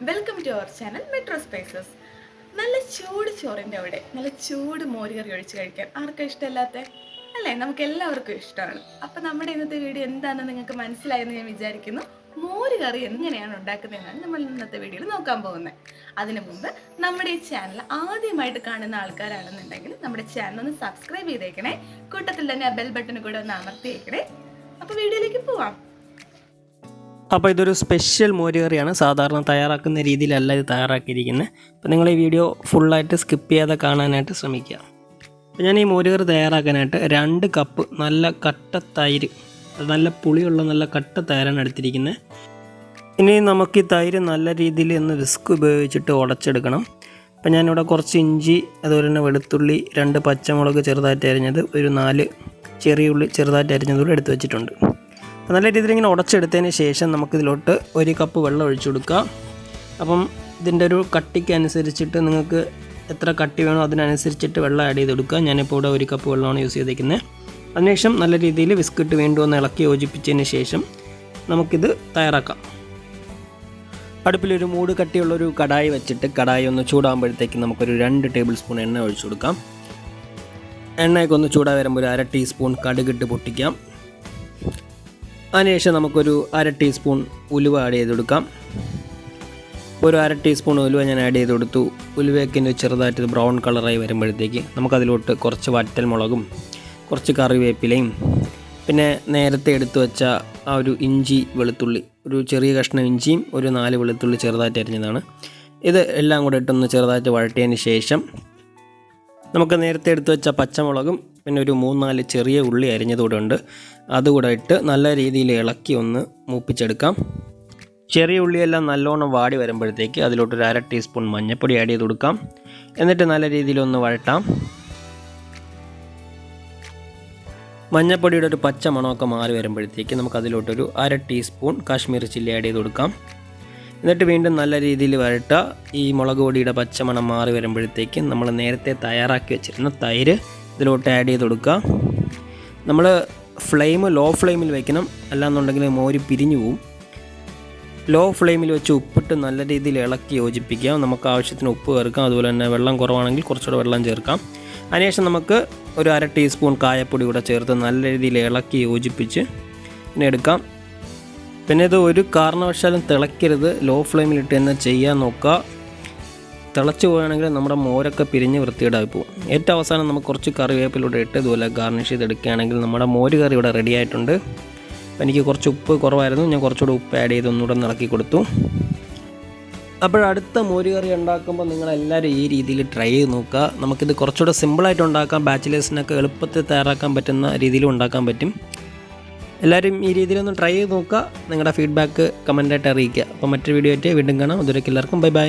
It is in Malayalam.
Welcome to our channel metro spices. നല്ല ചൂട് ചോറിൻ്റെ അവിടെ നല്ല ചൂട് മോര് കറി ഒഴിച്ച് കഴിക്കാൻ ആർക്കും ഇഷ്ടമല്ലാത്ത അല്ലേ? നമുക്ക് എല്ലാവർക്കും ഇഷ്ടമാണ്. അപ്പം നമ്മുടെ ഇന്നത്തെ വീഡിയോ എന്താണെന്ന് നിങ്ങൾക്ക് മനസ്സിലായെന്ന് ഞാൻ വിചാരിക്കുന്നു. മോര് കറി എങ്ങനെയാണ് ഉണ്ടാക്കുന്നതെന്നാണ് നമ്മൾ ഇന്നത്തെ വീഡിയോയിൽ നോക്കാൻ പോകുന്നത്. അതിനു മുമ്പ് നമ്മുടെ ഈ ചാനൽ ആദ്യമായിട്ട് കാണുന്ന ആൾക്കാരാണെന്നുണ്ടെങ്കിൽ നമ്മുടെ ചാനൽ ഒന്ന് സബ്സ്ക്രൈബ് ചെയ്തേക്കണേ. കൂട്ടത്തിൽ തന്നെ ആ ബെൽ ബട്ടൺ കൂടെ ഒന്ന് അമർത്തിയേക്കണേ. അപ്പോൾ വീഡിയോയിലേക്ക് പോവാം. അപ്പോൾ ഇതൊരു സ്പെഷ്യൽ മോര് കറിയാണ്. സാധാരണ തയ്യാറാക്കുന്ന രീതിയിലല്ല ഇത് തയ്യാറാക്കിയിരിക്കുന്നത്. അപ്പോൾ നിങ്ങൾ ഈ വീഡിയോ ഫുള്ളായിട്ട് സ്കിപ്പ് ചെയ്യാതെ കാണാനായിട്ട് ശ്രമിക്കുക. അപ്പോൾ ഞാൻ ഈ മോര് കറി തയ്യാറാക്കാനായിട്ട് 2 കപ്പ് നല്ല കട്ട തൈര്, നല്ല പുളിയുള്ള നല്ല കട്ട തൈരാണ് എടുത്തിരിക്കുന്നത്. ഇനി നമുക്ക് ഈ തൈര് നല്ല രീതിയിൽ ഒന്ന് വിസ്ക് ഉപയോഗിച്ചിട്ട് ഉടച്ചെടുക്കണം. അപ്പോൾ ഞാനിവിടെ കുറച്ച് ഇഞ്ചി, അതുപോലെ തന്നെ വെളുത്തുള്ളി, 2 പച്ചമുളക് ചെറുതായിട്ട് അരിഞ്ഞത്, ഒരു 4 ചെറിയ ഉള്ളി ചെറുതായിട്ട് അരിഞ്ഞതുകൂടെ എടുത്ത് വെച്ചിട്ടുണ്ട്. നല്ല രീതിയിൽ ഇങ്ങനെ ഉടച്ചെടുത്തതിന് ശേഷം നമുക്കിതിലോട്ട് 1 കപ്പ് വെള്ളം ഒഴിച്ചു കൊടുക്കുക. അപ്പം ഇതിൻ്റെ ഒരു കട്ടിക്ക് അനുസരിച്ചിട്ട് നിങ്ങൾക്ക് എത്ര കട്ടി വേണോ അതിനനുസരിച്ചിട്ട് വെള്ളം ആഡ് ചെയ്ത് കൊടുക്കുക. ഞാനിപ്പോൾ ഇവിടെ 1 കപ്പ് വെള്ളമാണ് യൂസ് ചെയ്തിരിക്കുന്നത്. അതിനുശേഷം നല്ല രീതിയിൽ വിസ്കിട്ട് വീണ്ടും ഒന്ന് ഇളക്കി യോജിപ്പിച്ചതിന് ശേഷം നമുക്കിത് തയ്യാറാക്കാം. അടുപ്പിലൊരു മൂട് കട്ടിയുള്ളൊരു കടായി വെച്ചിട്ട് കടായി ഒന്ന് ചൂടാകുമ്പോഴത്തേക്ക് നമുക്കൊരു 2 ടേബിൾ സ്പൂൺ എണ്ണ ഒഴിച്ചു കൊടുക്കാം. എണ്ണയൊക്കെ ഒന്ന് ചൂടായി വരുമ്പോൾ ഒരു 1/2 ടീസ്പൂൺ കടുകിട്ട് പൊട്ടിക്കാം. അതിനുശേഷം നമുക്കൊരു 1/2 ടീസ്പൂൺ ഉലുവ ആഡ് ചെയ്ത് കൊടുക്കാം. ഒരു 1/2 ടീസ്പൂൺ ഉലുവ ഞാൻ ആഡ് ചെയ്ത് കൊടുത്തു. ഉലുവയൊക്കെ ചെറുതായിട്ട് ബ്രൗൺ കളറായി വരുമ്പോഴത്തേക്ക് നമുക്കതിലോട്ട് കുറച്ച് വറ്റൽ മുളകും കുറച്ച് കറിവേപ്പിലയും പിന്നെ നേരത്തെ എടുത്തു വെച്ച ആ ഒരു ഇഞ്ചി വെളുത്തുള്ളി, ഒരു ചെറിയ കഷ്ണം ഇഞ്ചിയും ഒരു 4 വെളുത്തുള്ളി ചെറുതായിട്ട് അരിഞ്ഞതാണ്. ഇത് എല്ലാം കൂടെ ഇട്ടൊന്ന് ചെറുതായിട്ട് വഴറ്റിയതിന് ശേഷം നമുക്ക് നേരത്തെ എടുത്തു വെച്ച പച്ചമുളകും പിന്നെ ഒരു 3-4 ചെറിയ ഉള്ളി അരിഞ്ഞതുകൂടെ ഉണ്ട്, അതുകൂടെ ഇട്ട് നല്ല രീതിയിൽ ഇളക്കി ഒന്ന് മൂപ്പിച്ചെടുക്കാം. ചെറിയ ഉള്ളിയെല്ലാം നല്ലോണം വാടി വരുമ്പോഴത്തേക്ക് അതിലോട്ടൊരു 1/2 ടീസ്പൂൺ മഞ്ഞൾപ്പൊടി ആഡ് ചെയ്ത് കൊടുക്കാം. എന്നിട്ട് നല്ല രീതിയിൽ ഒന്ന് വഴട്ടാം. മഞ്ഞൾപ്പൊടിയുടെ ഒരു പച്ച മണമൊക്കെ മാറി വരുമ്പോഴത്തേക്ക് നമുക്കതിലോട്ടൊരു 1/2 ടീസ്പൂൺ കാശ്മീരി ചില്ലി ആഡ് ചെയ്ത് കൊടുക്കാം. എന്നിട്ട് വീണ്ടും നല്ല രീതിയിൽ വഴട്ടുക. ഈ മുളക് പൊടിയുടെ പച്ചമണം മാറി വരുമ്പോഴത്തേക്ക് നമ്മൾ നേരത്തെ തയ്യാറാക്കി വെച്ചിരുന്ന തൈര് ഇതിലോട്ട് ആഡ് ചെയ്ത് കൊടുക്കുക. നമ്മൾ ഫ്ലെയിം ലോ ഫ്ലെയിമിൽ വയ്ക്കണം, അല്ലാന്നുണ്ടെങ്കിൽ മോര് പിരിഞ്ഞു പോവും. ലോ ഫ്ലെയിമിൽ വെച്ച് ഉപ്പിട്ട് നല്ല രീതിയിൽ ഇളക്കി യോജിപ്പിക്കാം. നമുക്ക് ആവശ്യത്തിന് ഉപ്പ് ചേർക്കാം, അതുപോലെ തന്നെ വെള്ളം കുറവാണെങ്കിൽ കുറച്ചുകൂടെ വെള്ളം ചേർക്കാം. അതിനുശേഷം നമുക്ക് ഒരു 1/2 ടീസ്പൂൺ കായപ്പൊടി കൂടെ ചേർത്ത് നല്ല രീതിയിൽ ഇളക്കി യോജിപ്പിച്ച് പിന്നെ എടുക്കാം. പിന്നെ ഇത് ഒരു കാരണവശാലും തിളയ്ക്കരുത്, ലോ ഫ്ലെയിമിലിട്ട് തന്നെ ചെയ്യാൻ നോക്കുക. തിളച്ച് പോവുകയാണെങ്കിൽ നമ്മുടെ മോരൊക്കെ പിരിഞ്ഞ് വൃത്തികേടായി പോകും. ഏറ്റവും അവസാനം നമുക്ക് കുറച്ച് കറിവേപ്പിലൂടെ ഇട്ട് ഇതുപോലെ ഗാർണിഷ് ചെയ്തെടുക്കുകയാണെങ്കിൽ നമ്മുടെ മോര് കറി ഇവിടെ റെഡി ആയിട്ടുണ്ട്. അപ്പോൾ എനിക്ക് കുറച്ച് ഉപ്പ് കുറവായിരുന്നു, ഞാൻ കുറച്ചുകൂടെ ഉപ്പ് ആഡ് ചെയ്ത് ഒന്നുകൂടെ ഇളക്കി കൊടുത്തു. അപ്പോഴടുത്ത മോര് കറി ഉണ്ടാക്കുമ്പോൾ നിങ്ങളെല്ലാവരും ഈ രീതിയിൽ ട്രൈ ചെയ്ത് നോക്കുക. നമുക്കിത് കുറച്ചുകൂടെ സിമ്പിളായിട്ട് ഉണ്ടാക്കാം, ബാച്ചിലേഴ്സിനൊക്കെ എളുപ്പത്തിൽ തയ്യാറാക്കാൻ പറ്റുന്ന രീതിയിലും ഉണ്ടാക്കാൻ പറ്റും. എല്ലാവരും ഈ രീതിയിലൊന്ന് ട്രൈ ചെയ്ത് നോക്കുക. നിങ്ങളുടെ ഫീഡ്ബാക്ക് കമൻറ്റായിട്ട് അറിയിക്കുക. അപ്പോൾ മറ്റൊരു വീഡിയോ ആയിട്ട് വീണ്ടും കാണാം. അതുവരേക്കും എല്ലാവർക്കും ബൈ ബൈ.